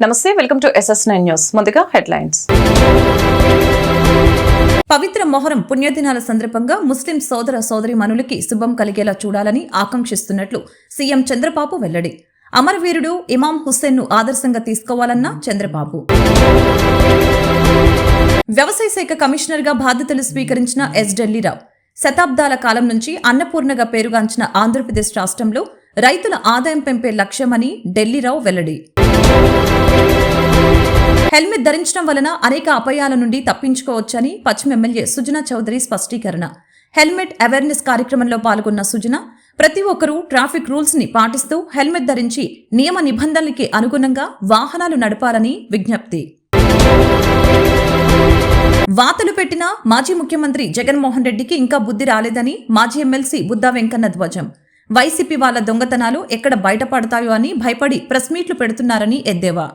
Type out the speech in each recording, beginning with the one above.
నమస్తే, welcome to SS9 news. ముందుగా headlines. పవిత్ర మొహరం పుణ్యదినాల సందర్భంగా ముస్లిం సోదర సోదరీమణులకి శుభం కలిగేలా చూడాలని ఆకాంక్షిస్తున్నట్లు సీఎం చంద్రబాబు వెల్లడి. అమరవీరుడు ఇమాం హుస్సేన్ ను ఆదర్శంగా తీసుకోవాలన్న చంద్రబాబు. వ్యవసాయ శాఖ కమిషనర్ గా బాధ్యతలు స్వీకరించిన ఎస్ ఢిల్లీరావు. శతాబ్దాల కాలం నుంచి అన్నపూర్ణగా పేరుగాంచిన ఆంధ్రప్రదేశ్ రాష్ట్రంలో రైతుల ఆదాయం పెంపే లక్ష్యమని ఢిల్లీరావు వెల్లడి. హెల్మెట్ ధరించడం వలన అనేక అపాయాల నుండి తప్పించుకోవచ్చని పశ్చిమ ఎమ్మెల్యే సుజనా చౌదరి స్పష్టీకరణ. హెల్మెట్ అవేర్నెస్ కార్యక్రమంలో పాల్గొన్న సుజనా ప్రతి ఒక్కరూ ట్రాఫిక్ రూల్స్ ని పాటిస్తూ హెల్మెట్ ధరించి నియమ నిబంధనలకి అనుగుణంగా వాహనాలు నడపాలని విజ్ఞప్తి. వాతలు పెట్టిన మాజీ ముఖ్యమంత్రి జగన్మోహన్ రెడ్డికి ఇంకా బుద్ధి రాలేదని మాజీ ఎమ్మెల్సీ బుద్దా వెంకన్న ధ్వజం. వైసీపీ వాళ్ళ దొంగతనాలు ఎక్కడ బయటపడతాయో అని భయపడి ప్రెస్ మీట్లు పెడుతున్నారని ఎద్దేవా.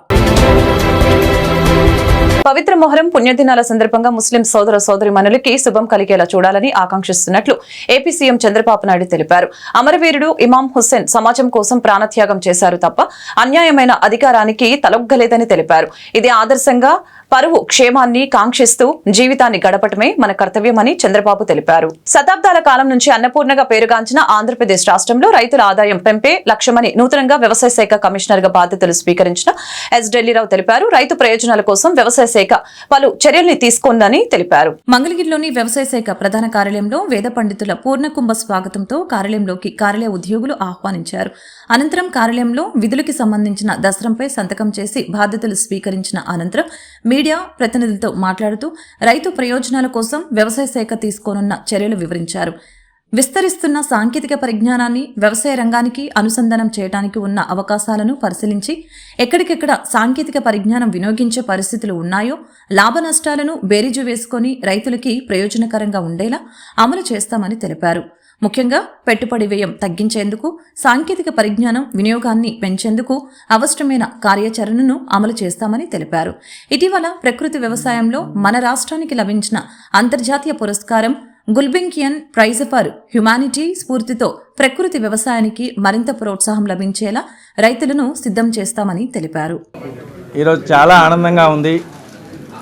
పవిత్ర మొహరం పుణ్యదినాల సందర్భంగా ముస్లిం సోదర సోదరీమణులకి శుభం కలిగేలా చూడాలని ఆకాంక్షిస్తున్నట్లు ఏపీ సీఎం చంద్రబాబు నాయుడు తెలిపారు. అమరవీరుడు ఇమాం హుస్సేన్ సమాజం కోసం ప్రాణత్యాగం చేశారు తప్ప అన్యాయమైన అధికారానికి తలొగ్గలేదని తెలిపారు. ఇది ఆదర్శంగా పరువు క్షేమాన్ని కాంక్షిస్తూ జీవితాన్ని గడపటమే మన కర్తవ్యమని చంద్రబాబు తెలిపారు. శతాబ్దాల కాలం నుంచి అన్నపూర్ణగా పేరుగాంచిన ఆంధ్రప్రదేశ్ రాష్ట్రంలో రైతుల ఆదాయం పెంపే లక్ష్యమని నూతనంగా వ్యవసాయ శాఖ కమిషనర్ గా బాధ్యతలు స్వీకరించిన ఎస్ ఢిల్లీరావు తెలిపారు. రైతు ప్రయోజనాల కోసం వ్యవసాయ శాఖ పలు చర్యల్ని తీసుకుందని తెలిపారు. మంగళగిరిలోని వ్యవసాయ శాఖ ప్రధాన కార్యాలయంలో వేద పండితుల పూర్ణకుంభ స్వాగతంతో కార్యాలయంలోకి కార్యాలయ ఉద్యోగులు ఆహ్వానించారు. అనంతరం కార్యాలయంలో విధులకి సంబంధించిన దస్త్రంపై సంతకం చేసి బాధ్యతలు స్వీకరించిన అనంతరం మీడియా ప్రతినిధులతో మాట్లాడుతూ రైతు ప్రయోజనాల కోసం వ్యవసాయ శాఖ తీసుకోనున్న చర్యలు వివరించారు. విస్తరిస్తున్న సాంకేతిక పరిజ్ఞానాన్ని వ్యవసాయ రంగానికి అనుసంధానం చేయడానికి ఉన్న అవకాశాలను పరిశీలించి ఎక్కడికెక్కడ సాంకేతిక పరిజ్ఞానం వినియోగించే పరిస్థితులు ఉన్నాయో లాభ నష్టాలను బేరీజు వేసుకుని రైతులకి ప్రయోజనకరంగా ఉండేలా అమలు చేస్తామని తెలిపారు. ముఖ్యంగా పెట్టుబడి వ్యయం తగ్గించేందుకు సాంకేతిక పరిజ్ఞానం వినియోగాన్ని పెంచేందుకు అవసరమైన కార్యాచరణను అమలు చేస్తామని తెలిపారు. ఇటీవల ప్రకృతి వ్యవసాయంలో మన రాష్ట్రానికి లభించిన అంతర్జాతీయ పురస్కారం గుల్బెంకియన్ ప్రైజ్ ఫర్ హ్యుమానిటీ స్ఫూర్తితో ప్రకృతి వ్యవసాయానికి మరింత ప్రోత్సాహం లభించేలా రైతులను సిద్ధం చేస్తామని తెలిపారు. ఈరోజు చాలా ఆనందంగా ఉంది.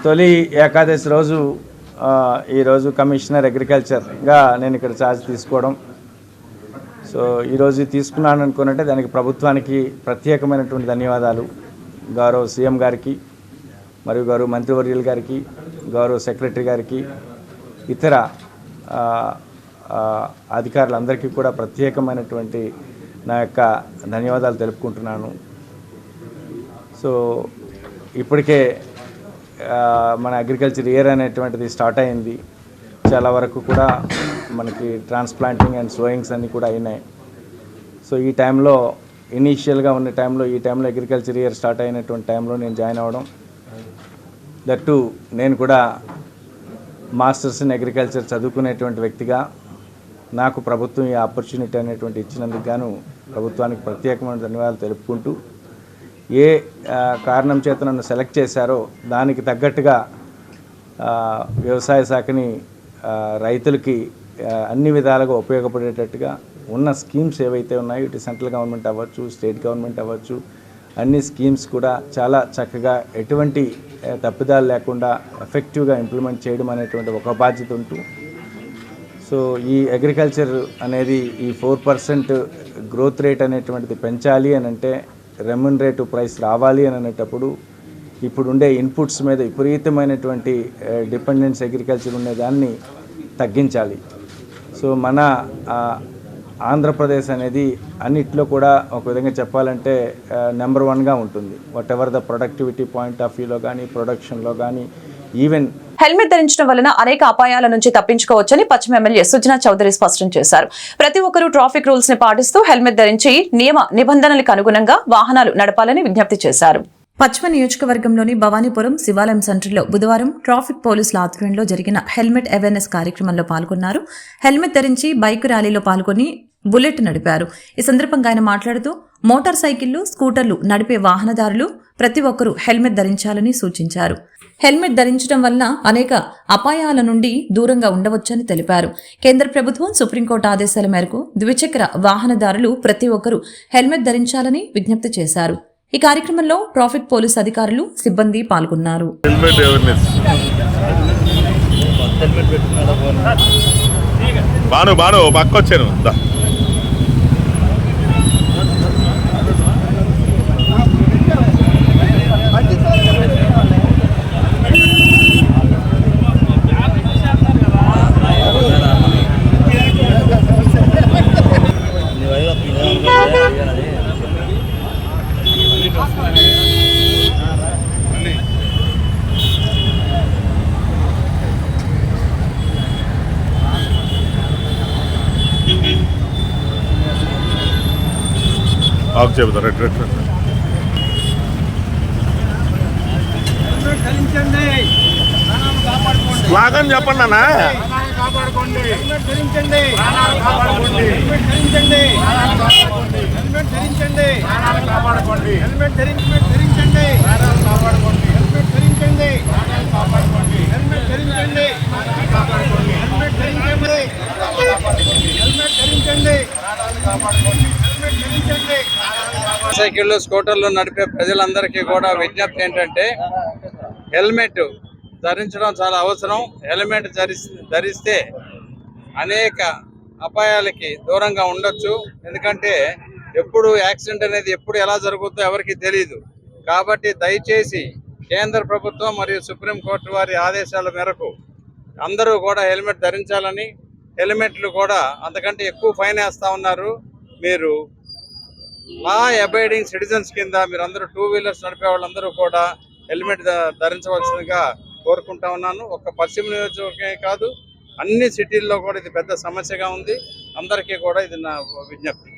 తొలి ఏకాదశి రోజు ఈరోజు కమిషనర్ అగ్రికల్చర్గా నేను ఇక్కడ ఛార్జ్ తీసుకోవడం. సో ఈరోజు తీసుకున్నాను అనుకున్నట్టే దానికి ప్రభుత్వానికి ప్రత్యేకమైనటువంటి ధన్యవాదాలు. గౌరవ సీఎం గారికి మరియు గౌరవ మంత్రివర్యుల గారికి, గౌరవ సెక్రటరీ గారికి, ఇతర అధికారులందరికీ కూడా ప్రత్యేకమైనటువంటి నా యొక్క ధన్యవాదాలు తెలుపుకుంటున్నాను. సో ఇప్పటికే మన అగ్రికల్చర్ ఇయర్ అనేటువంటిది స్టార్ట్ అయింది. చాలా వరకు కూడా మనకి ట్రాన్స్ప్లాంటింగ్ అండ్ సోయింగ్స్ అన్నీ కూడా అయినాయి. సో ఈ టైంలో ఇనీషియల్గా ఉన్న టైంలో ఈ టైంలో అగ్రికల్చర్ ఇయర్ స్టార్ట్ అయినటువంటి టైంలో నేను జాయిన్ అవ్వడం, దట్టు నేను కూడా మాస్టర్స్ ఇన్ అగ్రికల్చర్ చదువుకునేటువంటి వ్యక్తిగా నాకు ప్రభుత్వం ఈ ఆపర్చునిటీ అనేటువంటి ఇచ్చినందుకు గాను ప్రభుత్వానికి ప్రత్యేకమైన ధన్యవాదాలు తెలుపుకుంటూ, ఏ కారణం చేత నన్ను సెలెక్ట్ చేశారో దానికి తగ్గట్టుగా వ్యవసాయ శాఖని రైతులకి అన్ని విధాలుగా ఉపయోగపడేటట్టుగా ఉన్న స్కీమ్స్ ఏవైతే ఉన్నాయో, ఇటు సెంట్రల్ గవర్నమెంట్ అవ్వచ్చు, స్టేట్ గవర్నమెంట్ అవ్వచ్చు, అన్ని స్కీమ్స్ కూడా చాలా చక్కగా ఎటువంటి తప్పిదాలు లేకుండా ఎఫెక్టివ్గా ఇంప్లిమెంట్ చేయడం అనేటువంటి ఒక బాధ్యత ఉంటూ, సో ఈ అగ్రికల్చర్ అనేది ఈ 4% గ్రోత్ రేట్ అనేటువంటిది పెంచాలి అని అంటే, రెమ్యునరేటివ్ ప్రైస్ రావాలి అని అనేటప్పుడు ఇప్పుడుండే ఇన్పుట్స్ మీద విపరీతమైనటువంటి డిపెండెన్స్ అగ్రికల్చర్ ఉండేదాన్ని తగ్గించాలి. సో మన ఆంధ్రప్రదేశ్ అనేది అన్నిట్లో కూడా ఒక విధంగా చెప్పాలంటే నెంబర్ 1గా ఉంటుంది. What ever the productivity point of వ్యూలో కానీ, ప్రొడక్షన్లో కానీ, ఈవెన్ హెల్మెట్ ధరించడం వలన అనేక అపాయాల నుంచి తప్పించుకోవచ్చని పశ్చిమ ఎమ్మెల్యే సుజనా చౌదరి స్పష్టం చేశారు. ప్రతి ఒక్కరూ ట్రాఫిక్ రూల్స్ ని పాటిస్తూ హెల్మెట్ ధరించి నియమ నిబంధనలకు అనుగుణంగా వాహనాలు నడపాలని విజ్ఞప్తి చేశారు. పశ్చిమ నియోజకవర్గంలోని భవానీపురం శివాలయం సెంటర్లో బుధవారం ట్రాఫిక్ పోలీసుల ఆధ్వర్యంలో జరిగిన హెల్మెట్ అవేర్నెస్ కార్యక్రమంలో పాల్గొన్నారు. హెల్మెట్ ధరించి బైక్ ర్యాలీలో పాల్గొని బుల్లెట్ నడిపారు. ఈ సందర్భంగా ఆయన మాట్లాడుతూ మోటార్ సైకిళ్లు, స్కూటర్లు నడిపే వాహనదారులు ప్రతి ఒక్కరూ హెల్మెట్ ధరించాలని సూచించారు. హెల్మెట్ ధరించడం వలన అనేక అపాయాల నుండి దూరంగా ఉండవచ్చని తెలిపారు. కేంద్ర ప్రభుత్వం సుప్రీంకోర్టు ఆదేశాల మేరకు ద్విచక్ర వాహనదారులు ప్రతి ఒక్కరూ హెల్మెట్ ధరించాలని విజ్ఞప్తి చేశారు. ఈ కార్యక్రమంలో ట్రాఫిక్ పోలీస్ అధికారులు సిబ్బంది పాల్గొన్నారు. బాను పక్కొచ్చాను. ఆఫ్ చెబుతా రెడ్ లాగని చెప్పండి అన్న. సైకిళ్ళు స్కూటర్లు నడిపే ప్రజలందరికీ కూడా విజ్ఞప్తి ఏంటంటే హెల్మెట్ ధరించడం చాలా అవసరం. హెల్మెట్ ధరిస్తే అనేక అపాయాలకి దూరంగా ఉండొచ్చు. ఎందుకంటే ఎప్పుడు యాక్సిడెంట్ అనేది ఎప్పుడు ఎలా జరుగుతుందో ఎవరికి తెలియదు. కాబట్టి దయచేసి కేంద్ర ప్రభుత్వం మరియు సుప్రీంకోర్టు వారి ఆదేశాల మేరకు అందరూ కూడా హెల్మెట్ ధరించాలని, హెల్మెట్లు కూడా అంతకంటే ఎక్కువ ఫైన్ వేస్తూ ఉన్నారు. మీరు లా అబైడింగ్ సిటిజన్స్ కింద మీరు అందరూ 2 వీలర్స్ నడిపే వాళ్ళందరూ కూడా హెల్మెట్ ధరించవలసిందిగా కోరుకుంటా ఉన్నాను. ఒక్క పశ్చిమ నియోజకవర్గమే కాదు, అన్ని సిటీల్లో కూడా ఇది పెద్ద సమస్యగా ఉంది. అందరికీ కూడా ఇది నా విజ్ఞప్తి.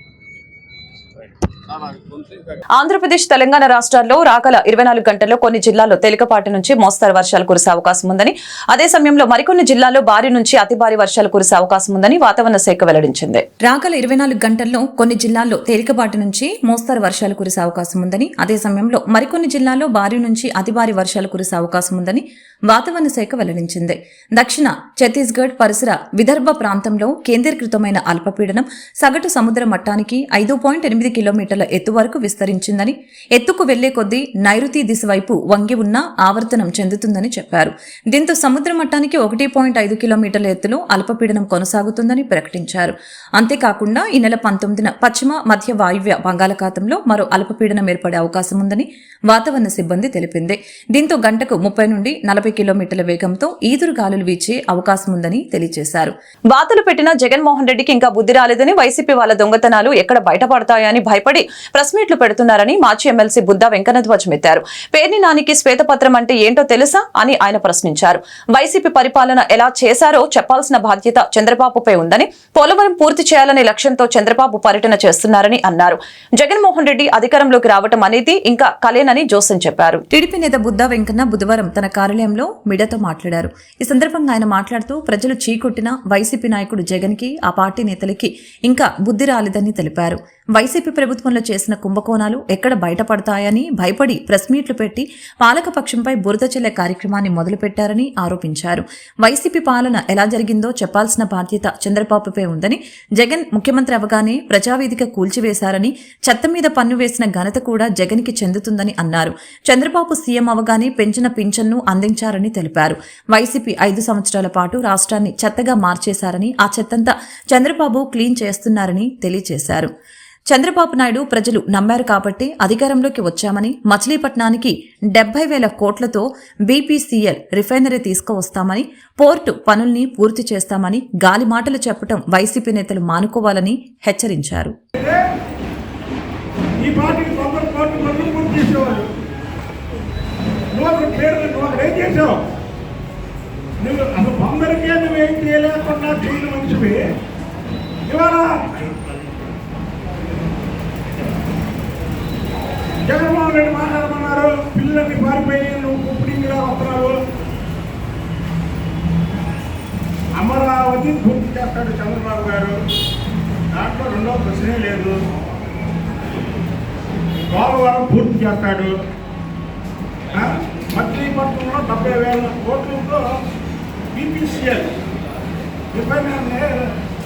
ఆంధ్రప్రదేశ్, తెలంగాణ రాష్ట్రాల్లో రాగల 24 గంటల్లో కొన్ని జిల్లాల్లో తేలికపాటి నుంచి మోస్తరు వర్షాలు కురిసే అవకాశం ఉందని, అదే సమయంలో మరికొన్ని జిల్లాల్లో భారీ నుంచి అతి భారీ వర్షాలు కురిసే అవకాశం ఉందని వాతావరణ శాఖ వెల్లడించింది. రాగల 24 గంటల్లో కొన్ని జిల్లాల్లో తేలికపాటి నుంచి మోస్తరు వర్షాలు కురిసే అవకాశం ఉందని, అదే సమయంలో మరికొన్ని జిల్లాల్లో భారీ నుంచి అతి భారీ వర్షాలు కురిసే అవకాశం ఉందని వాతావరణ శాఖ వెల్లడించింది. దక్షిణ ఛత్తీస్గఢ్ పరిసర విదర్భ ప్రాంతంలో కేంద్రీకృతమైన అల్పపీడనం సగటు సముద్ర మట్టానికి 5.8 కిలోమీటర్ల ఎత్తు వరకు విస్తరించిందని, ఎత్తుకు వెళ్లే కొద్దీ నైరుతి దిశ వైపు వంగి ఉన్న ఆవర్తనం చెందుతుందని చెప్పారు. దీంతో సముద్ర మట్టానికి 1.5 కిలోమీటర్ల ఎత్తులో అల్పపీడనం కొనసాగుతుందని ప్రకటించారు. అంతేకాకుండా ఈ నెల 19న పశ్చిమ మధ్య వాయువ్య బంగాళాఖాతంలో మరో అల్పపీడనం ఏర్పడే అవకాశం ఉందని వాతావరణ సిబ్బంది తెలిపింది. దీంతో గంటకు 30 నుండి 40 కిలోమీటర్ల వేగంతో ఈదురు గాలులు వీచే అవకాశం ఉందని తెలియజేశారు. బాధలు పెట్టిన జగన్మోహన్ రెడ్డికి ఇంకా బుద్ధి రాలేదని, వైసీపీ వాళ్ళ దొంగతనాలు ఎక్కడ బయటపడతాయని భయపడి ప్రెస్ మీట్లు పెడుతున్నారని మాజీ ఎమ్మెల్సీ బుద్దా వెంకన్న ధ్వజమెత్తారు. పేర్ని నానికి శ్వేతపత్రం అంటే ఏంటో తెలుసా అని ఆయన ప్రశ్నించారు. వైసీపీ పరిపాలన ఎలా చేశారో చెప్పాల్సిన బాధ్యత చంద్రబాబుపై ఉందని, పోలవరం పూర్తి చేయాలనే లక్ష్యంతో చంద్రబాబు పర్యటన చేస్తున్నారని అన్నారు. జగన్మోహన్ రెడ్డి అధికారంలోకి రావటం అనేది ఇంకా కలేనని జోసెన్ చెప్పారు. టీడీపీ నేత బుద్దా వెంకన్న బుధవారం తన కార్యాలయంలో మీడియాతో మాట్లాడారు. ఈ సందర్భంగా ఆయన మాట్లాడుతూ ప్రజలు చీకొట్టిన వైసీపీ నాయకుడు జగన్ కి, ఆ పార్టీ నేతలకి ఇంకా బుద్ధి రాలేదని తెలిపారు. వైసీపీ ప్రభుత్వంలో చేసిన కుంభకోణాలు ఎక్కడ బయటపడతాయని భయపడి ప్రెస్ మీట్లు పెట్టి పాలకపక్షంపై బురద చెల్లే కార్యక్రమాన్ని మొదలుపెట్టారని ఆరోపించారు. వైసీపీ పాలన ఎలా జరిగిందో చెప్పాల్సిన బాధ్యత చంద్రబాబుపై ఉందని, జగన్ ముఖ్యమంత్రి అవగానే ప్రజావేదిక కూల్చివేశారని, చెత్త మీద పన్ను వేసిన ఘనత కూడా జగన్ కి చెందుతుందని అన్నారు. చంద్రబాబు సీఎం అవగానే పెంచిన పింఛన్ను అందించారని తెలిపారు. వైసీపీ 5 సంవత్సరాల పాటు రాష్ట్రాన్ని చెత్తగా మార్చేశారని, ఆ చెత్తంతా చంద్రబాబు క్లీన్ చేస్తున్నారని తెలియజేశారు. చంద్రబాబు నాయుడు ప్రజలు నమ్మారు కాబట్టి అధికారంలోకి వచ్చామని, మచిలీపట్నానికి 70,000 కోట్లతో బీపీసీఎల్ రిఫైనరీ తీసుకువస్తామని, పోర్టు పనుల్ని పూర్తి చేస్తామని గాలి మాటలు చెప్పడం వైసీపీ నేతలు మానుకోవాలని హెచ్చరించారు. జగన్మోహన్ రెడ్డి మాట్లాడమన్నారు, పిల్లల్ని పారిపోయి నువ్వు కుప్పింగ్గా వస్తున్నావు. అమరావతి పూర్తి చేస్తాడు చంద్రబాబు గారు, దాంట్లో రెండో ప్రశ్నే లేదు. పోలవరం పూర్తి చేస్తాడు. మచిలీపట్నంలో 70,000 కోట్లతో బీపీసీఎల్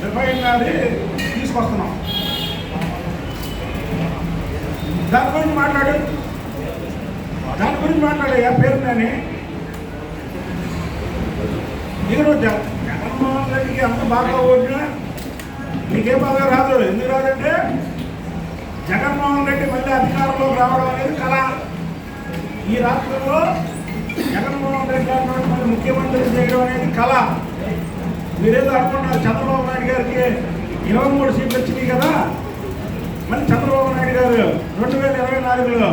రిఫైనరీ తీసుకొస్తున్నాం. దాని గురించి మాట్లాడు, ఆ పేరు కానీ మీరు జగన్మోహన్ రెడ్డికి అంత బాగా ఓడినా మీకేం బాగా రాదు. ఎందుకు రాదంటే జగన్మోహన్ రెడ్డి మళ్ళీ అధికారంలో రావడం అనేది కళ. ఈ రాష్ట్రంలో జగన్మోహన్ రెడ్డి గారు మళ్ళీ ముఖ్యమంత్రి చేయడం అనేది కళ. మీరేదో అనుకున్నారు చంద్రబాబు నాయుడు గారికి 23 సీట్లు వచ్చినాయి కదా, మళ్ళీ చంద్రబాబు నాయుడు గారు 2024లో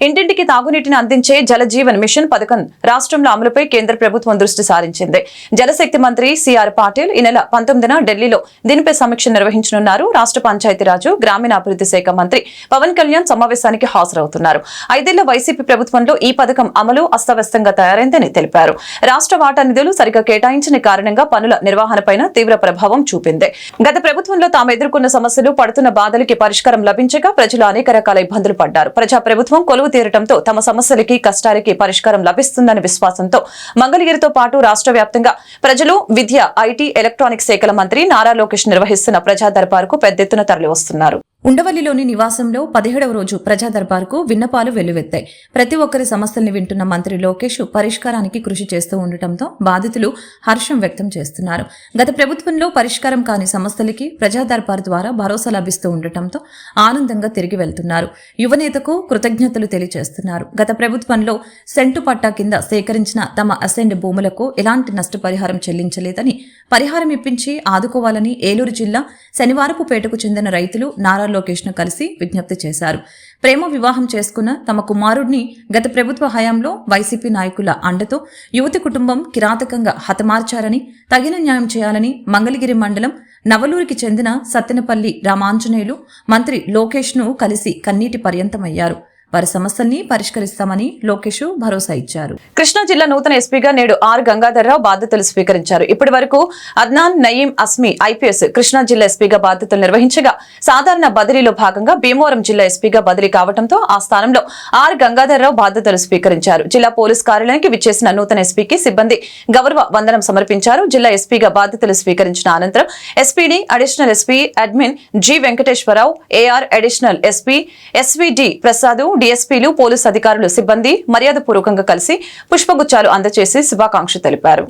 ఇంటింటికి తాగునీటిని అందించే జలజీవన్ మిషన్ పథకం రాష్ట్రంలో అమలుపై కేంద్ర ప్రభుత్వం దృష్టి సారించింది. జలశక్తి మంత్రి సిఆర్ పాటిల్ ఈ నెల 19న ఢిల్లీలో దీనిపై సమీక్ష నిర్వహించనున్నారు. రాష్ట్ర పంచాయతీరాజ్ గ్రామీణాభివృద్ధి శాఖ మంత్రి పవన్ కళ్యాణ్ సమావేశానికి హాజరవుతున్నారు. 5 ఏళ్ల వైసీపీ ప్రభుత్వంలో ఈ పథకం అమలు అస్తవ్యస్తంగా తయారైందని తెలిపారు. రాష్ట్ర వాటా నిధులు సరిగ్గా కేటాయించిన కారణంగా పనుల నిర్వహణపై తీవ్ర ప్రభావం చూపింది. గత ప్రభుత్వంలో తాము ఎదుర్కొన్న సమస్యలు, పడుతున్న బాధలకి పరిష్కారం లభించగా ప్రజలు అనేక రకాల ఇబ్బందులు పడ్డారు. ప్రజాప్రభుత్వం కొలువు తీరటంతో తమ సమస్యలకి, కష్టాలకి పరిష్కారం లభిస్తుందనే విశ్వాసంతో మంగళగిరితో పాటు రాష్ట్ర వ్యాప్తంగా ప్రజలు విద్య, ఐటీ, ఎలక్ట్రానిక్స్ శాఖల మంత్రి నారా లోకేష్ నిర్వహిస్తున్న ప్రజా దర్బారుకు పెద్ద ఎత్తున తరలివస్తున్నారు. ఉండవల్లిలోని నివాసంలో 17వ రోజు ప్రజా దర్బారుకు విన్నపాలు వెల్లువెత్తాయి. ప్రతి ఒక్కరి సమస్యల్ని వింటున్న మంత్రి లోకేష్ పరిష్కారానికి కృషి చేస్తూ ఉండటంతో బాధితులు హర్షం వ్యక్తం చేస్తున్నారు. గత ప్రభుత్వంలో పరిష్కారం కాని సమస్యలకి ప్రజా దర్బారు ద్వారా భరోసా లభిస్తూ ఉండటంతో ఆనందంగా తిరిగి వెళ్తున్నారు. యువనేతకు కృతజ్ఞతలు తెలియజేస్తున్నారు. గత ప్రభుత్వంలో సెంటు పట్టా కింద సేకరించిన తమ అసెండ్ భూములకు ఎలాంటి నష్టపరిహారం చెల్లించలేదని, పరిహారం ఇప్పించి ఆదుకోవాలని ఏలూరు జిల్లా శనివారపుపేటకు చెందిన రైతులు నారా లోకేష్ ను కలిసి విజ్ఞప్తి చేశారు. ప్రేమ వివాహం చేసుకున్న తమ కుమారుడిని గత ప్రభుత్వ హయాంలో వైసీపీ నాయకుల అండతో యువతి కుటుంబం కిరాతకంగా హతమార్చారని, తగిన న్యాయం చేయాలని మంగళగిరి మండలం నవలూరికి చెందిన సత్తెనపల్లి రామాంజనేయులు మంత్రి లోకేష్ ను కలిసి కన్నీటి పర్యంతమయ్యారు. వారి సమస్యల్ని పరిష్కరిస్తామని లోకేష్ భరోసా ఇచ్చారు. కృష్ణా జిల్లా నూతన ఎస్పీగా నేడు ఆర్ గంగాధర్రావు బాధ్యతలు స్వీకరించారు. ఇప్పటి వరకు అద్నాన్ నయీం అస్మి ఐపీఎస్ కృష్ణా జిల్లా ఎస్పీగా బాధ్యతలు నిర్వహించగా సాధారణ బదిలీలో భాగంగా భీమవరం జిల్లా ఎస్పీగా బదిలీ కావడంతో ఆ స్థానంలో ఆర్ గంగాధర్రావు బాధ్యతలు స్వీకరించారు. జిల్లా పోలీస్ కార్యాలయానికి విచ్చేసిన నూతన ఎస్పీకి సిబ్బంది గౌరవ వందనం సమర్పించారు. జిల్లా ఎస్పీగా బాధ్యతలు స్వీకరించిన అనంతరం ఎస్పీని additional SP admin G Venkateswararao, AR additional SP SVD Prasad, డీఎస్పీలు, పోలీసు అధికారులు, సిబ్బంది మర్యాదపూర్వకంగా కలిసి పుష్పగుచ్చాలు అందజేసి శుభాకాంక్షలు తెలిపారు.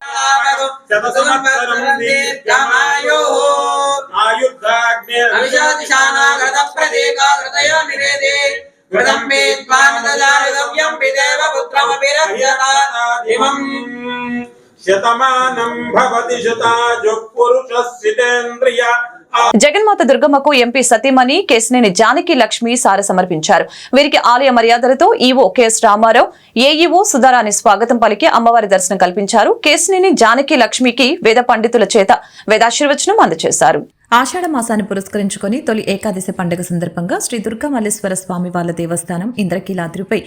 శతమానం భవతి శతాజు పురుషస్సితేంద్రియ. జగన్మాత దుర్గమ్మకు ఎంపీ సతీమణి కేశినేని జానకి లక్ష్మి సారె సమర్పించారు. వీరికి ఆలయ మర్యాదలతో EO KS Ramarao, AEO Sudharani స్వాగతం పలికి అమ్మవారి దర్శనం కల్పించారు. కేశినేని జానకి లక్ష్మికి వేద పండితుల చేత వేదాశీర్వచనం అందజేశారు. ఆషాఢ మాసాన్ని పురస్కరించుకుని తొలి ఏకాదశి పండుగ సందర్భంగా శ్రీ దుర్గామల్లేశ్వర స్వామి వార్ల దేవస్థానం ఇంద్రకీలాద్రిపై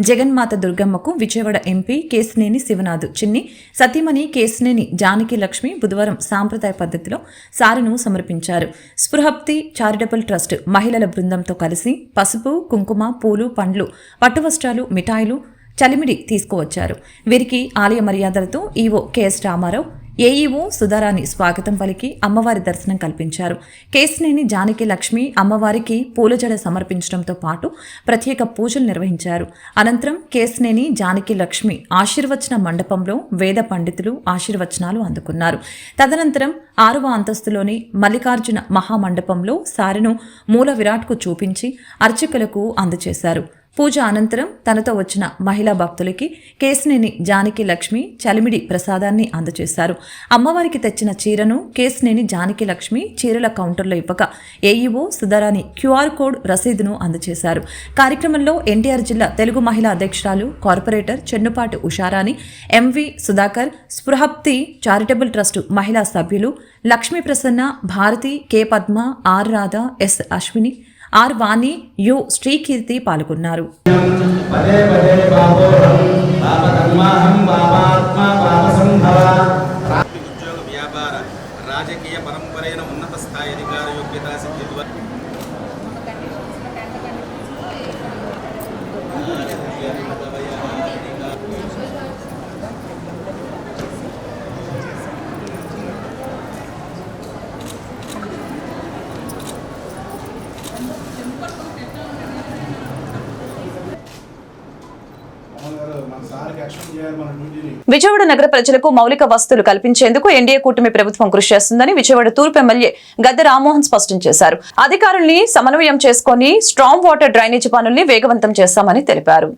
జగన్మాత దుర్గమ్మకు విజయవాడ ఎంపీ కేశినేని శివనాథ్ చిన్ని సతీమణి కేశినేని జానకి లక్ష్మి బుధవారం సాంప్రదాయ పద్ధతిలో సారెను సమర్పించారు. స్పృహప్తి చారిటబుల్ ట్రస్ట్ మహిళల బృందంతో కలిసి పసుపు, కుంకుమ, పూలు, పండ్లు, పట్టువస్త్రాలు, మిఠాయిలు, చలిమిడి తీసుకువచ్చారు. వీరికి ఆలయ మర్యాదలతో EO KS Ramarao, AEO Sudharani స్వాగతం పలికి అమ్మవారి దర్శనం కల్పించారు. కేశినేని జానకి లక్ష్మి అమ్మవారికి పూలజడ సమర్పించడంతో పాటు ప్రత్యేక పూజలు నిర్వహించారు. అనంతరం కేశినేని జానకి లక్ష్మి ఆశీర్వచన మండపంలో వేద పండితులు ఆశీర్వచనాలు అందుకున్నారు. తదనంతరం 6వ అంతస్తులోని మల్లికార్జున మహామండపంలో సారెను మూల విరాట్కు చూపించి అర్చకులకు అందజేశారు. పూజ అనంతరం తనతో వచ్చిన మహిళా భక్తులకి కేశినేని జానకి లక్ష్మి చలిమిడి ప్రసాదాన్ని అందజేశారు. అమ్మవారికి తెచ్చిన చీరను కేశినేని జానకి లక్ష్మి చీరల కౌంటర్లో ఇవ్వగా ఏఈఓ సుధారాణి క్యూఆర్ కోడ్ రసీదును అందజేశారు. కార్యక్రమంలో ఎన్టీఆర్ జిల్లా తెలుగు మహిళా అధ్యక్షురాలు, కార్పొరేటర్ చెన్నుపాటి ఉషారాణి, ఎంవి సుధాకర్, స్పృహప్తి చారిటబుల్ ట్రస్టు మహిళా సభ్యులు Lakshmi Prasanna, Bharati, K Padma, R Radha, S Ashwini, R Vani, U Srikeerthi పాల్గొన్నారు. ఉద్యోగ, వ్యాపార, రాజకీయ పరంపరైన ఉన్నత స్థాయి అధికార యోగ్యతా సిద్ధి విజయవాడ నగర ప్రజలకు మౌలిక వసతులు కల్పించేందుకు ఎన్డీఏ కూటమి ప్రభుత్వం కృషి చేస్తుందని విజయవాడ తూర్పు ఎమ్మెల్యే గద్దె రామ్మోహన్ స్పష్టం చేశారు. అధికారుల్ని సమన్వయం చేసుకుని స్ట్రాంగ్ వాటర్ డ్రైనేజీ పనుల్ని వేగవంతం చేస్తామని తెలిపారు.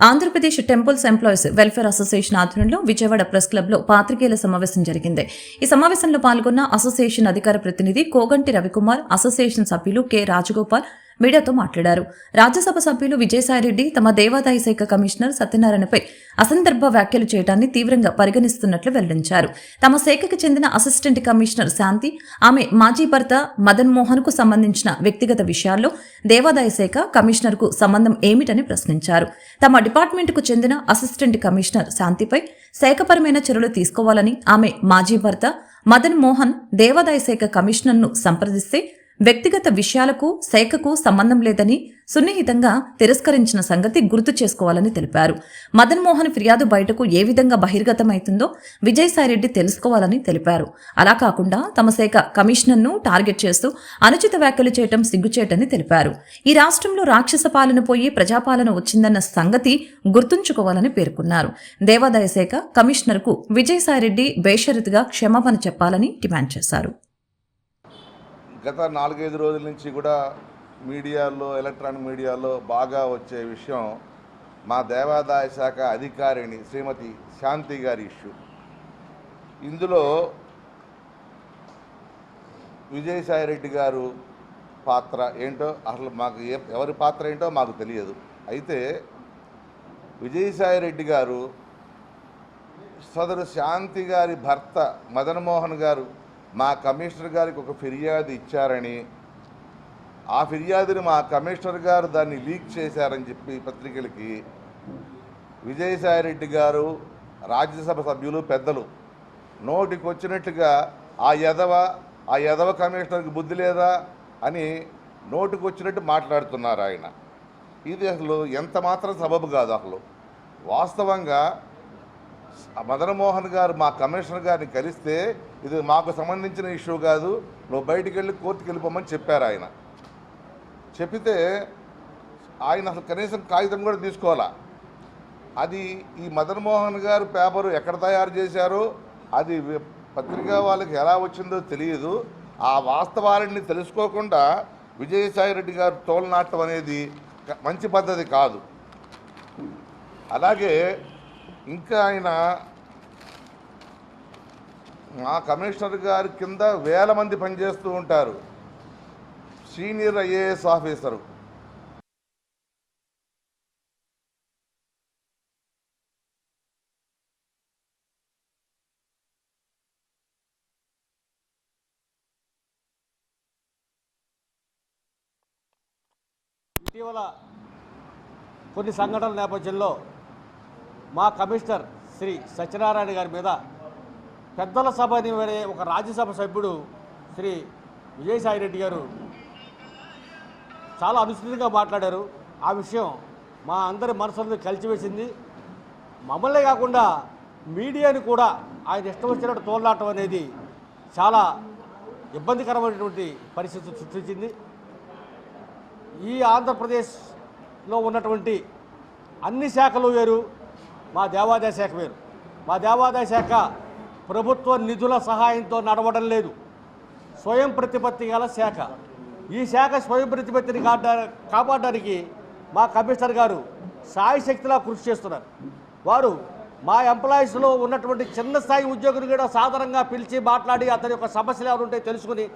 Andhra Pradesh temples employees welfare association ఆధ్వర్యంలో విజయవాడ ప్రెస్ క్లబ్ లో పాత్రికేయుల సమావేశం జరిగింది. ఈ సమావేశంలో పాల్గొన్న అసోసియేషన్ అధికార ప్రతినిధి కోగంటి రవికుమార్, అసోసియేషన్ సభ్యులు కె రాజగోపాల్ మీడియాతో మాట్లాడారు. రాజ్యసభ సభ్యులు విజయసాయిరెడ్డి తమ దేవాదాయ శాఖ కమిషనర్ సత్యనారాయణపై అసందర్భ వ్యాఖ్యలు చేయడాన్ని తీవ్రంగా పరిగణిస్తున్నట్లు వెల్లడించారు. తమ శాఖకు చెందిన అసిస్టెంట్ కమిషనర్ శాంతి, ఆమె మాజీ భర్త మదన్ మోహన్ కు సంబంధించిన వ్యక్తిగత విషయాల్లో దేవాదాయ శాఖ కమిషనర్ కు సంబంధం ఏమిటని ప్రశ్నించారు. తమ డిపార్ట్మెంట్కు చెందిన అసిస్టెంట్ కమిషనర్ శాంతిపై శాఖపరమైన చర్యలు తీసుకోవాలని, ఆమె మాజీ భర్త మదన్ మోహన్ దేవాదాయ శాఖ కమిషనర్ను సంప్రదిస్తే వ్యక్తిగత విషయాలకు శాఖకు సంబంధం లేదని సున్నిహితంగా తిరస్కరించిన సంగతి గుర్తు చేసుకోవాలని తెలిపారు. మదన్ మోహన్ ఫిర్యాదు బయటకు ఏ విధంగా బహిర్గతమైతుందో విజయసాయిరెడ్డి తెలుసుకోవాలని తెలిపారు. అలా కాకుండా తమ శాఖ కమిషనర్ను టార్గెట్ చేస్తూ అనుచిత వ్యాఖ్యలు చేయడం సిగ్గుచేటని తెలిపారు. ఈ రాష్ట్రంలో రాక్షస పాలన పోయి ప్రజాపాలన వచ్చిందన్న సంగతి గుర్తుంచుకోవాలని పేర్కొన్నారు. దేవాదాయ శాఖ కమిషనర్కు విజయసాయిరెడ్డి బేషరతుగా క్షమాపణ చెప్పాలని డిమాండ్ చేశారు. గత 4-5 రోజుల నుంచి కూడా మీడియాలో, ఎలక్ట్రానిక్ మీడియాలో బాగా వచ్చే విషయం మా దేవాదాయ శాఖ అధికారిని శ్రీమతి శాంతి గారి ఇష్యూ. ఇందులో విజయసాయిరెడ్డి గారు పాత్ర ఏంటో అసలు మాకు ఎవరి పాత్ర ఏంటో మాకు తెలియదు. అయితే విజయసాయిరెడ్డి గారు సదరు శాంతి గారి భర్త మదన్ మోహన్ గారు మా కమిషనర్ గారికి ఒక ఫిర్యాదు ఇచ్చారని, ఆ ఫిర్యాదుని మా కమిషనర్ గారు దాన్ని లీక్ చేశారని చెప్పి పత్రికలకి విజయసాయిరెడ్డి గారు, రాజ్యసభ సభ్యులు, పెద్దలు నోటికి వచ్చినట్టుగా ఆ యదవ కమిషనర్కి బుద్ధి లేదా అని నోటికి వచ్చినట్టు మాట్లాడుతున్నారు ఆయన. ఇది అసలు ఎంత మాత్రం సబబు కాదు. అసలు వాస్తవంగా మదన్ మోహన్ గారు మా కమిషనర్ గారిని కలిస్తే ఇది మాకు సంబంధించిన ఇష్యూ కాదు, నువ్వు బయటికి వెళ్ళి కోర్టుకి వెళ్ళిపోమని చెప్పారు ఆయన. చెప్పితే ఆయన అసలు కనీసం కాగితం కూడా తీసుకోవాలా. అది ఈ మదన్ మోహన్ గారు పేపరు ఎక్కడ తయారు చేశారో, అది పత్రికా వాళ్ళకి ఎలా వచ్చిందో తెలియదు. ఆ వాస్తవాలని తెలుసుకోకుండా విజయసాయిరెడ్డి గారు తోలనాటం అనేది మంచి పద్ధతి కాదు. అలాగే ఇంకా ఆయన మా కమిషనర్ గారి కింద వేల మంది పనిచేస్తూ ఉంటారు. Senior IAS officer. ఇటీవల కొన్ని సంఘటనల నేపథ్యంలో మా కమిషనర్ శ్రీ సత్యనారాయణ గారి మీద పెద్దల సభని వేరే ఒక రాజ్యసభ సభ్యుడు శ్రీ విజయసాయిరెడ్డి గారు చాలా అనుచితంగా మాట్లాడారు. ఆ విషయం మా అందరి మనసులను కలిచివేసింది. మమ్మల్నే కాకుండా మీడియాని కూడా ఆయన ఇష్టం వచ్చినట్టు తోలాటం అనేది చాలా ఇబ్బందికరమైనటువంటి పరిస్థితి సృష్టించింది. ఈ ఆంధ్రప్రదేశ్లో ఉన్నటువంటి అన్ని శాఖలు వేరు, మా దేవాదాయ శాఖ వేరు. మా దేవాదాయ శాఖ ప్రభుత్వ నిధుల సహాయంతో నడవడం లేదు, స్వయం ప్రతిపత్తి గల శాఖ. ఈ శాఖ స్వయం ప్రతిపత్తిని కాపాడడానికి మా కమిషనర్ గారు సాయశక్తిలా కృషి చేస్తున్నారు. వారు మా ఎంప్లాయీస్లో ఉన్నటువంటి చిన్న స్థాయి ఉద్యోగులు కూడా సాధారణంగా పిలిచి మాట్లాడి అతని యొక్క సమస్యలు ఎవరు ఉంటే తెలుసుకుని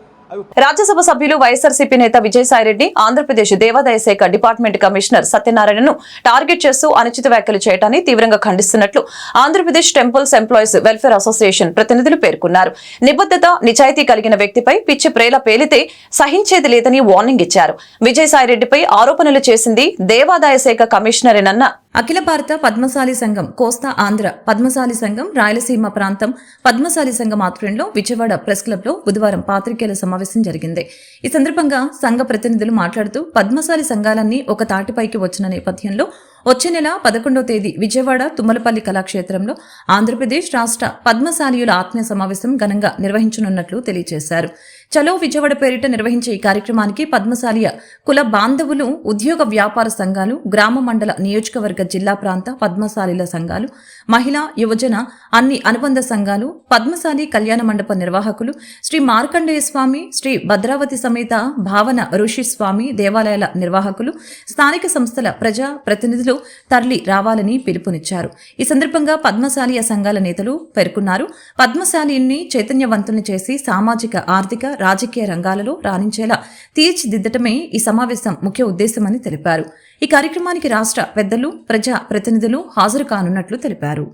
రాజ్యసభ సభ్యులు వైఎస్ఆర్సీపీ నేత విజయసాయిరెడ్డి ఆంధ్రప్రదేశ్ దేవాదాయ శాఖ డిపార్ట్మెంట్ కమిషనర్ సత్యనారాయణను టార్గెట్ చేస్తూ అనుచిత వ్యాఖ్యలు చేయడాన్ని తీవ్రంగా ఖండిస్తున్నట్లు Andhra Pradesh temples employees welfare association ప్రతినిధులు పేర్కొన్నారు. నిబద్ధత, నిజాయితీ కలిగిన వ్యక్తిపై పిచ్చి ప్రేల పేలితే సహించేది లేదని వార్నింగ్ ఇచ్చారు. విజయసాయిరెడ్డిపై ఆరోపణలు చేసింది దేవాదాయ శాఖ కమిషనరేనన్న అఖిల భారత పద్మశాలి సంఘం, కోస్తా ఆంధ్ర పద్మశాలి సంఘం, రాయలసీమ ప్రాంతం పద్మశాలి సంఘం ఆధ్వర్యంలో విజయవాడ ప్రెస్ క్లబ్ లో బుధవారం పాత్రికేయుల సమావేశం జరిగింది. ఈ సందర్భంగా సంఘ ప్రతినిధులు మాట్లాడుతూ పద్మశాలి సంఘాలన్నీ ఒక తాటిపైకి వచ్చిన నేపథ్యంలో వచ్చే నెల 11వ తేదీ విజయవాడ తుమ్మలపల్లి కళాక్షేత్రంలో ఆంధ్రప్రదేశ్ రాష్ట్ర పద్మశాలీయుల ఆత్మీయ సమావేశం ఘనంగా నిర్వహించనున్నట్లు తెలియజేశారు. చలో విజయవాడ పేరిట నిర్వహించే ఈ కార్యక్రమానికి పద్మశాలీయ కుల బాంధవులు, ఉద్యోగ వ్యాపార సంఘాలు, గ్రామ మండల నియోజకవర్గ జిల్లా ప్రాంత పద్మశాలీల సంఘాలు, మహిళా యువజన అన్ని అనుబంధ సంఘాలు, పద్మశాలి కళ్యాణ మండప నిర్వాహకులు, శ్రీ మార్కండేయ స్వామి, శ్రీ భద్రావతి సమేత భావన ఋషి స్వామి దేవాలయాల నిర్వాహకులు, స్థానిక సంస్థల ప్రజా ప్రతినిధులు తరలి రావాలని పిలుపునిచ్చారు. ఈ సందర్భంగా పద్మశాలీయ సంఘాల నేతలు పేర్కొన్నారు. పద్మశాలీని చైతన్యవంతుల్ని చేసి సామాజిక, ఆర్థిక, రాజకీయ రంగాలలో రాణించేలా తీర్చిదిద్దటమే ఈ సమావేశం ముఖ్య ఉద్దేశమని తెలిపారు. ఈ కార్యక్రమానికి రాష్ట్ర పెద్దలు, ప్రజా ప్రతినిధులు హాజరు కానున్నట్లు తెలిపారు.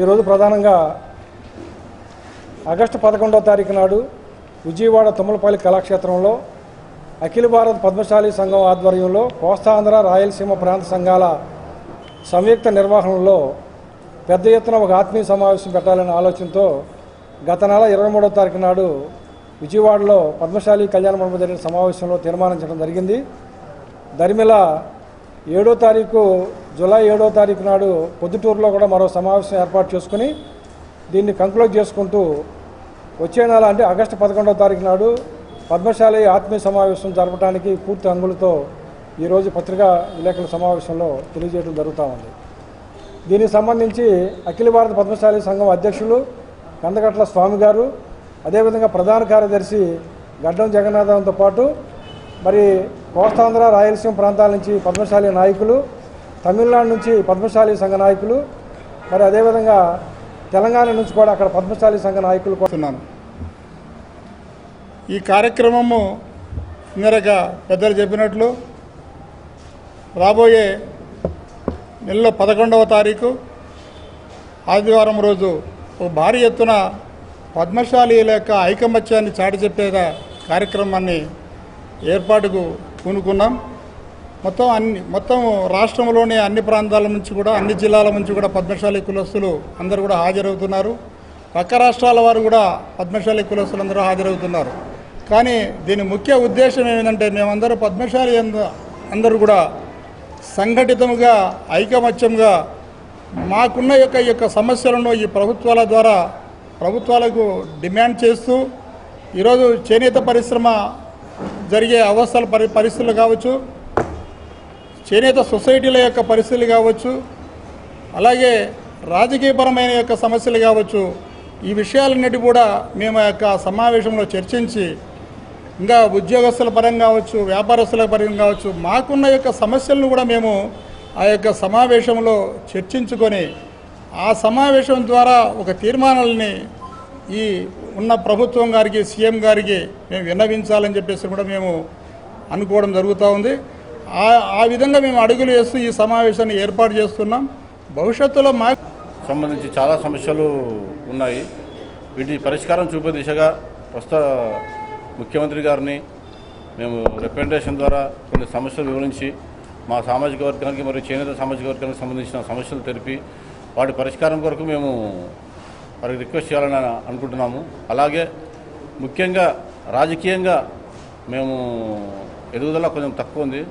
ఈరోజు ప్రధానంగా ఆగస్టు 11వ తారీఖు నాడు విజయవాడ తుమ్మలపల్లి కళాక్షేత్రంలో అఖిల భారత పద్మశాలి సంఘం ఆధ్వర్యంలో కోస్తాంధ్ర, రాయలసీమ ప్రాంత సంఘాల సంయుక్త నిర్వహణలో పెద్ద ఎత్తున ఒక ఆత్మీయ సమావేశం పెట్టాలనే ఆలోచనతో గత నెల 23వ తారీఖు నాడు విజయవాడలో పద్మశాలి కళ్యాణ మండపం జరిగిన సమావేశంలో తీర్మానించడం జరిగింది. దరిమిల 7వ తారీఖు జూలై 7వ తారీఖు నాడు పొద్దుటూరులో కూడా మరో సమావేశం ఏర్పాటు చేసుకుని దీన్ని కంక్లూడ్ చేసుకుంటూ వచ్చే నెల అంటే ఆగస్టు 11వ తారీఖు నాడు పద్మశాలి ఆత్మీయ సమావేశం జరపడానికి పూర్తి అంగులతో ఈరోజు పత్రికా విలేకరుల సమావేశంలో తెలియజేయడం జరుగుతూ ఉంది. దీనికి సంబంధించి అఖిల భారత పద్మశాలి సంఘం అధ్యక్షులు కందగట్ల స్వామి గారు, అదేవిధంగా ప్రధాన కార్యదర్శి గడ్డం జగన్నాథంతో పాటు మరి కోస్తాంధ్ర, రాయలసీమ ప్రాంతాల నుంచి పద్మశాలి నాయకులు, తమిళనాడు నుంచి పద్మశాలి సంఘ నాయకులు, మరి అదేవిధంగా తెలంగాణ నుంచి కూడా అక్కడ పద్మశాలి సంఘ నాయకులు కోరుతున్నాను. ఈ కార్యక్రమము ఇందరక పెద్దలు చెప్పినట్లు రాబోయే నెలలో 11వ తారీఖు ఆదివారం రోజు ఒక భారీ ఎత్తున పద్మశాలీల యొక్క ఐకమత్యాన్ని చాటి చెప్పే కార్యక్రమాన్ని ఏర్పాటుకు పూనుకున్నాం. మొత్తం రాష్ట్రంలోని అన్ని ప్రాంతాల నుంచి కూడా, అన్ని జిల్లాల నుంచి కూడా పద్మశాలి కులస్తులు అందరూ కూడా హాజరవుతున్నారు. పక్క రాష్ట్రాల వారు కూడా పద్మశాలి కులస్తులందరూ హాజరవుతున్నారు. కానీ దీని ముఖ్య ఉద్దేశం ఏమిటంటే మేమందరూ పద్మశాలి అందరూ కూడా సంఘటితంగా, ఐకమత్యంగా మాకున్న యొక్క సమస్యలను ఈ ప్రభుత్వాల ద్వారా ప్రభుత్వాలకు డిమాండ్ చేస్తూ ఈరోజు చేనేత పరిశ్రమ జరిగే అవస్థల పరిస్థితులు కావచ్చు, చేనేత సొసైటీల యొక్క పరిస్థితులు కావచ్చు, అలాగే రాజకీయపరమైన యొక్క సమస్యలు కావచ్చు, ఈ విషయాలన్నిటి కూడా మేము ఆ యొక్క సమావేశంలో చర్చించి ఇంకా ఉద్యోగస్తుల పరంగా కావచ్చు, వ్యాపారస్తుల పరంగా కావచ్చు, మాకున్న యొక్క సమస్యలను కూడా మేము ఆ యొక్క సమావేశంలో చర్చించుకొని ఆ సమావేశం ద్వారా ఒక తీర్మానాలని ఈ ఉన్న ప్రభుత్వం గారికి, సీఎం గారికి మేము విన్నవించాలని చెప్పేసి కూడా మేము అనుకోవడం జరుగుతూ ఉంది. ఆ విధంగా మేము అడుగులు వేస్తూ ఈ సమావేశాన్ని ఏర్పాటు చేస్తున్నాం. భవిష్యత్తులో మాకు సంబంధించి చాలా సమస్యలు ఉన్నాయి. వీటి పరిష్కారం చూపే దిశగా ప్రస్తుత ముఖ్యమంత్రి గారిని మేము రిప్రజెంటేషన్ ద్వారా కొన్ని సమస్యలు వివరించి మా సామాజిక వర్గానికి మరియు చేనేత సామాజిక వర్గానికి సంబంధించిన సమస్యలు తెలిపి వాటి పరిష్కారం కొరకు మేము వారికి రిక్వెస్ట్ చేయాలని అనుకుంటున్నాము. అలాగే ముఖ్యంగా రాజకీయంగా మేము ఎదుగుదల కొంచెం తక్కువ ఉంది.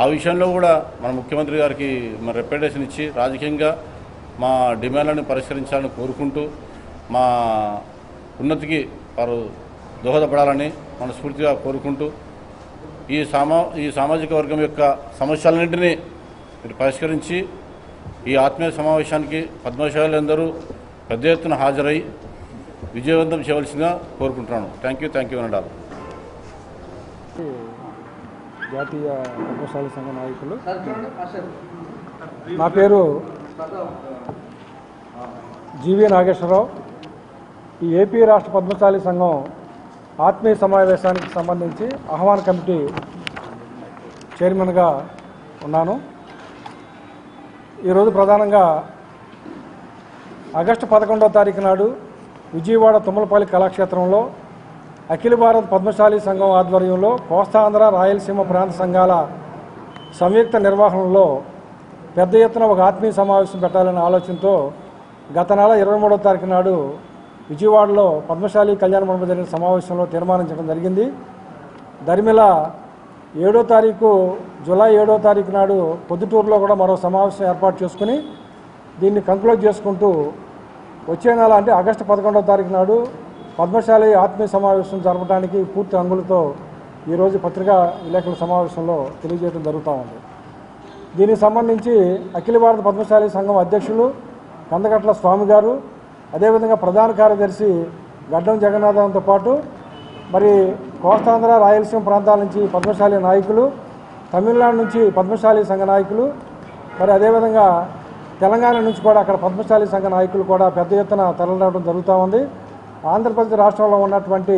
ఆ విషయంలో కూడా మన ముఖ్యమంత్రి గారికి మన రిప్రజెంటేషన్ ఇచ్చి రాజకీయంగా మా డిమాండ్లను పరిష్కరించాలని కోరుకుంటూ మా ఉన్నతికి వారు దోహదపడాలని మనస్ఫూర్తిగా కోరుకుంటూ ఈ సామాజిక వర్గం యొక్క సమస్యలన్నింటినీ మీరు పరిష్కరించి ఈ ఆత్మీయ సమావేశానికి పద్మశాలీలందరూ పెద్ద ఎత్తున హాజరై విజయవంతం చేయవలసిందిగా కోరుకుంటున్నాను. థ్యాంక్ యూ అనండాలి. జాతీయ పద్మశాలి సంఘ నాయకులు, నా పేరు జీవీ నాగేశ్వరరావు. ఈ ఏపీ రాష్ట్ర పద్మశాలి సంఘం ఆత్మీయ సమావేశానికి సంబంధించి ఆహ్వాన కమిటీ చైర్మన్గా ఉన్నాను. ఈరోజు ప్రధానంగా ఆగస్టు 11వ తారీఖు నాడు విజయవాడ తుమ్మలపల్లి కళాక్షేత్రంలో అఖిల భారత పద్మశాలి సంఘం ఆధ్వర్యంలో కోస్తాంధ్ర, రాయలసీమ ప్రాంత సంఘాల సంయుక్త నిర్వహణలో పెద్ద ఎత్తున ఒక ఆత్మీయ సమావేశం పెట్టాలనే ఆలోచనతో గత నెల 23వ తారీఖు నాడు విజయవాడలో పద్మశాలి కళ్యాణ మండపం జరిగిన సమావేశంలో తీర్మానించడం జరిగింది. దరిమిల 7వ తారీఖు జూలై 7వ తారీఖు నాడు పొద్దుటూరులో కూడా మరో సమావేశం ఏర్పాటు చేసుకుని దీన్ని కంక్లూడ్ చేసుకుంటూ వచ్చే నెల అంటే ఆగస్టు 11వ తారీఖు నాడు పద్మశాలి ఆత్మీయ సమావేశం జరపడానికి పూర్తి అంగులతో ఈరోజు పత్రికా విలేకరుల సమావేశంలో తెలియజేయడం జరుగుతూ ఉంది. దీనికి సంబంధించి అఖిల భారత పద్మశాలి సంఘం అధ్యక్షులు కందగట్ల స్వామి గారు, అదేవిధంగా ప్రధాన కార్యదర్శి గడ్డం జగన్నాథంతో పాటు మరి కోస్తాంధ్ర రాయలసీమ ప్రాంతాల నుంచి పద్మశాలి నాయకులు, తమిళనాడు నుంచి పద్మశాలి సంఘ నాయకులు, మరి అదేవిధంగా తెలంగాణ నుంచి కూడా అక్కడ పద్మశాలి సంఘ నాయకులు కూడా పెద్ద ఎత్తున తరలిరావడం జరుగుతూ ఉంది. ఆంధ్రప్రదేశ్ రాష్ట్రంలో ఉన్నటువంటి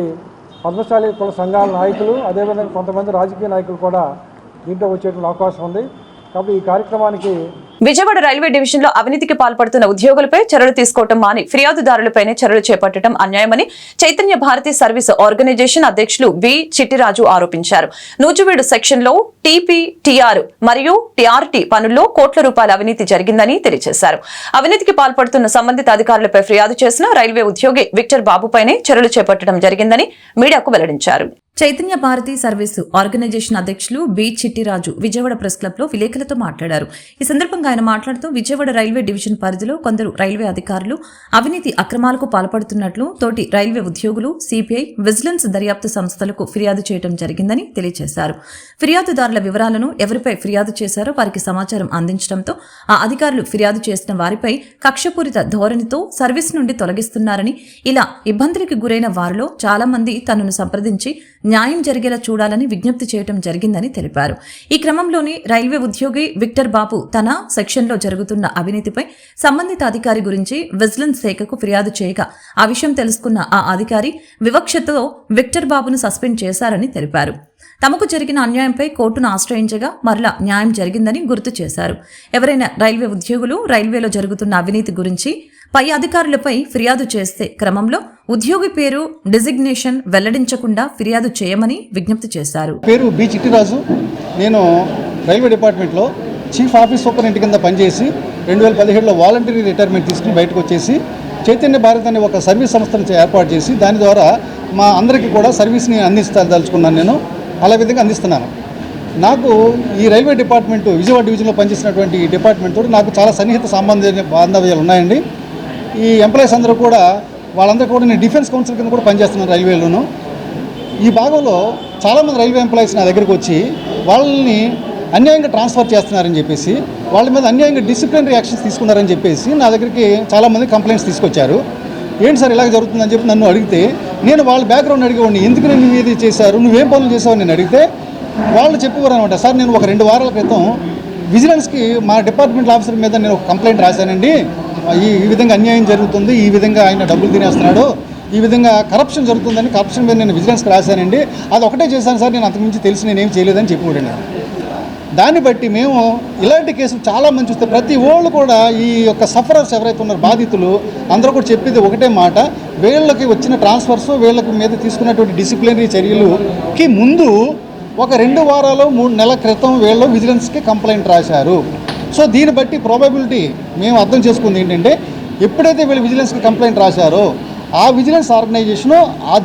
పద్మశాలి కుల సంఘాల నాయకులు, అదేవిధంగా కొంతమంది రాజకీయ నాయకులు కూడా దీంట్లో వచ్చేటువంటి అవకాశం ఉంది. కాబట్టి ఈ కార్యక్రమానికి విజయవాడ రైల్వే డివిజన్ లో అవినీతికి పాల్పడుతున్న ఉద్యోగులపై చర్యలు తీసుకోవటం మాని ఫిర్యాదుదారులపైనే చర్యలు చేపట్టడం అన్యాయమని చైతన్య భారతి సర్వీస్ ఆర్గనైజేషన్ అధ్యక్షులు బి చిట్టిరాజు ఆరోపించారు. నూజివీడు సెక్షన్ లో టీపీటీఆర్ మరియు టీఆర్టీ పనుల్లో కోట్ల రూపాయల అవినీతి జరిగిందని తెలియజేశారు. అవినీతికి పాల్పడుతున్న సంబంధిత అధికారులపై ఫిర్యాదు చేసిన రైల్వే ఉద్యోగి విక్టర్ బాబుపైనే చర్యలు చేపట్టడం జరిగిందని మీడియాకు వెల్లడించారు. చైతన్య భారతి సర్వీసు ఆర్గనైజేషన్ అధ్యక్షులు B Chittiraju Vijayawada press club లో విలేకరులతో మాట్లాడారు. ఈ సందర్భంగా ఆయన మాట్లాడుతూ విజయవాడ రైల్వే డివిజన్ పరిధిలో కొందరు రైల్వే అధికారులు అవినీతి అక్రమాలకు పాల్పడుతున్నట్లు తోటి రైల్వే ఉద్యోగులు, సిపిఐ, విజిలెన్స్ దర్యాప్తు సంస్థలకు ఫిర్యాదు చేయడం జరిగిందని తెలియజేశారు. ఫిర్యాదుదారుల వివరాలను ఎవరిపై ఫిర్యాదు చేశారో వారికి సమాచారం అందించడంతో ఆ అధికారులు ఫిర్యాదు చేసిన వారిపై కక్షపూరిత ధోరణితో సర్వీస్ నుండి తొలగిస్తున్నారని, ఇలా ఇబ్బందులకు గురైన వారిలో చాలా మంది తనను సంప్రదించి న్యాయం జరిగేలా చూడాలని విజ్ఞప్తి చేయడం జరిగిందని తెలిపారు. ఈ క్రమంలోనే రైల్వే ఉద్యోగి విక్టర్ బాబు తన సెక్షన్లో జరుగుతున్న అవినీతిపై సంబంధిత అధికారి గురించి విజిలెన్స్ శాఖకు ఫిర్యాదు చేయగా ఆ విషయం తెలుసుకున్న ఆ అధికారి వివక్షతో విక్టర్ బాబును సస్పెండ్ చేశారని తెలిపారు. తమకు జరిగిన అన్యాయంపై కోర్టును ఆశ్రయించగా మరలా న్యాయం జరిగిందని గుర్తు చేశారు. ఎవరైనా రైల్వే ఉద్యోగులు రైల్వేలో జరుగుతున్న అవినీతి గురించి పై అధికారులపై ఫిర్యాదు చేస్తే క్రమంలో ఉద్యోగి పేరు, డిజిగ్నేషన్ వెల్లడించకుండా ఫిర్యాదు చేయమని విజ్ఞప్తి చేశారు. పేరు బి చిట్టిరాజు. నేను రైల్వే డిపార్ట్మెంట్లో చీఫ్ ఆఫీస్ సూపరింటెండెంట్ కింద పనిచేసి 2017లో వాలంటరీ రిటైర్మెంట్ తీసుకుని బయటకు వచ్చేసి చైతన్య భారత్ అనే ఒక సర్వీస్ సంస్థను ఏర్పాటు చేసి దాని ద్వారా మా అందరికీ కూడా సర్వీస్ని అందించదలుచుకున్నాను. నేను అలా విధంగా అందిస్తున్నాను. నాకు ఈ రైల్వే డిపార్ట్మెంట్ విజయవాడ డివిజన్లో పనిచేసినటువంటి ఈ డిపార్ట్మెంట్ తోటి నాకు చాలా సన్నిహిత బాంధవ్యాలు ఉన్నాయండి. ఈ ఎంప్లాయీస్ అందరూ కూడా వాళ్ళందరూ కూడా నేను డిఫెన్స్ కౌన్సిల్ కింద కూడా పనిచేస్తున్నాను రైల్వేలోను. ఈ భాగంలో చాలామంది రైల్వే ఎంప్లాయీస్ నా దగ్గరికి వచ్చి వాళ్ళని అన్యాయంగా ట్రాన్స్ఫర్ చేస్తున్నారని చెప్పేసి, వాళ్ళ మీద అన్యాయంగా డిసిప్లినరీ యాక్షన్స్ తీసుకున్నారని చెప్పేసి నా దగ్గరికి చాలామంది కంప్లైంట్స్ తీసుకొచ్చారు. ఏంటి సార్ ఇలాగ జరుగుతుందని చెప్పి నన్ను అడిగితే, నేను వాళ్ళ బ్యాక్గ్రౌండ్ అడిగేవాడిని, ఎందుకు నువ్వు ఇది చేశారు, నువ్వేం పనులు చేసావు నేను అడిగితే వాళ్ళు చెప్పేవారు అనమాట. సార్ నేను ఒక 2 వారాల క్రితం విజిలెన్స్కి మా డిపార్ట్మెంట్ ఆఫీసర్ మీద నేను ఒక కంప్లైంట్ రాశానండి, ఈ విధంగా అన్యాయం జరుగుతుంది, ఈ విధంగా ఆయన డబ్బులు తినేస్తున్నాడు, ఈ విధంగా కరప్షన్ జరుగుతుందని కరప్షన్ మీద నేను విజిలెన్స్కి రాశానండి, అది ఒకటే చేశాను సార్, నేను అంతకుమించి తెలిసి నేనేం చేయలేదని చెప్పిపోయాను. దాన్ని బట్టి మేము ఇలాంటి కేసులు చాలామంది చూస్తే ప్రతి వాళ్ళు కూడా ఈ యొక్క సఫరర్స్ ఎవరైతే ఉన్నారో బాధితులు అందరూ కూడా చెప్పేది ఒకటే మాట, వీళ్ళకి వచ్చిన ట్రాన్స్ఫర్స్ వీళ్ళకి మీద తీసుకున్నటువంటి డిసిప్లినరీ చర్యలుకి ముందు ఒక 2 వారాలు 3 నెలల క్రితం వీళ్ళు విజిలెన్స్కి కంప్లైంట్ రాశారు. సో దీన్ని బట్టి ప్రాబబిలిటీ మేము అర్థం చేసుకుంది ఏంటంటే, ఎప్పుడైతే వీళ్ళు విజిలెన్స్కి కంప్లైంట్ రాశారో ఆ విజిలెన్స్ ఆర్గనైజేషను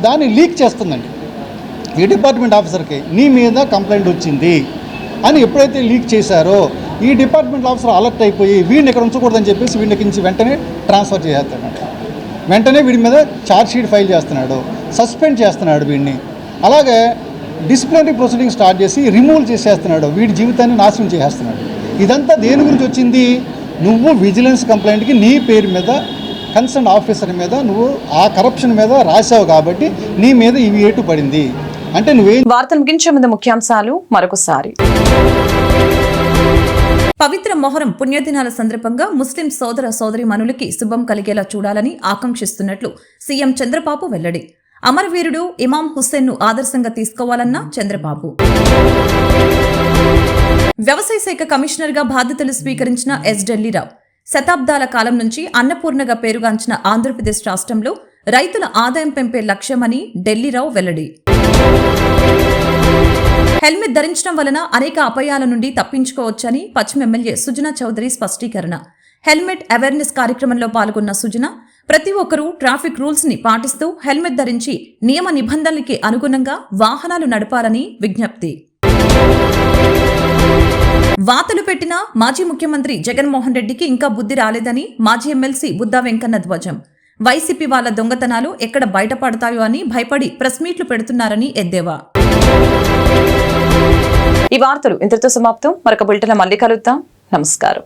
దాన్ని లీక్ చేస్తుందండి ఈ డిపార్ట్మెంట్ ఆఫీసర్కి, నీ మీద కంప్లైంట్ వచ్చింది అని ఎప్పుడైతే లీక్ చేశారో ఈ డిపార్ట్మెంట్ ఆఫీసర్ అలర్ట్ అయిపోయి వీడిని ఇక్కడ ఉంచకూడదని చెప్పేసి వీడిని నుంచి వెంటనే ట్రాన్స్ఫర్ చేస్తున్నాడు, వెంటనే వీడి మీద ఛార్జ్ షీట్ ఫైల్ చేస్తున్నాడు, సస్పెండ్ చేస్తున్నాడు వీడిని. అలాగే డిసిప్లినరీ ప్రొసీడింగ్ స్టార్ట్ చేసి రిమూవ్ చేసేస్తున్నాడు, వీడి జీవితాన్ని నాశనం చేసేస్తున్నాడు. ఇదంతా దేని గురించి వచ్చింది? నువ్వు విజిలెన్స్ కంప్లైంట్కి నీ పేరు మీద కన్సర్న్ ఆఫీసర్ మీద నువ్వు ఆ కరప్షన్ మీద రాశావు కాబట్టి నీ మీద ఈ వేటు పడింది. అంటే నువ్వేం. వార్తలు ముగించే ముందు ముఖ్యాంశాలు మరొకసారి. పవిత్ర మొహరం పుణ్యదినాల సందర్భంగా ముస్లిం సోదర సోదరీమణులకి శుభం కలిగేలా చూడాలని ఆకాంక్షిస్తున్నట్లు సీఎం చంద్రబాబు వెల్లడి. అమరవీరుడు ఇమాం హుస్సేన్ను ఆదర్శంగా తీసుకోవాలన్న చంద్రబాబు. వ్యవసాయ శాఖ కమిషనర్గా బాధ్యతలు స్వీకరించిన ఎస్ ఢిల్లీరావు. శతాబ్దాల కాలం నుంచి అన్నపూర్ణగా పేరుగాంచిన ఆంధ్రప్రదేశ్ రాష్ట్రంలో రైతుల ఆదాయం పెంపే లక్ష్యమని ఢిల్లీరావు వెల్లడి. హెల్మెట్ ధరించడం వలన అనేక అపాయాల నుండి తప్పించుకోవచ్చని పశ్చిమ ఎమ్మెల్యే సుజనా చౌదరి స్పష్టీకరణ. హెల్మెట్ అవేర్నెస్ కార్యక్రమంలో పాల్గొన్న సుజన ప్రతి ఒక్కరూ ట్రాఫిక్ రూల్స్ ని పాటిస్తూ హెల్మెట్ ధరించి నియమ నిబంధనలకి అనుగుణంగా వాహనాలు నడపాలని విజ్ఞప్తి. వాతలు పెట్టిన మాజీ ముఖ్యమంత్రి జగన్మోహన్ రెడ్డికి ఇంకా బుద్ధి రాలేదని మాజీ ఎమ్మెల్సీ బుద్దా వెంకన్న ధ్వజం. వైసీపీ వాళ్ళ దొంగతనాలు ఎక్కడ బయటపడతాయో అని భయపడి ప్రెస్ మీట్లు పెడుతున్నారని ఎద్దేవా. ఈ వార్తలు ఇంతటితో సమాప్తం. మరొక బులెటిన్ మళ్ళీ కలుద్దాం. నమస్కారం.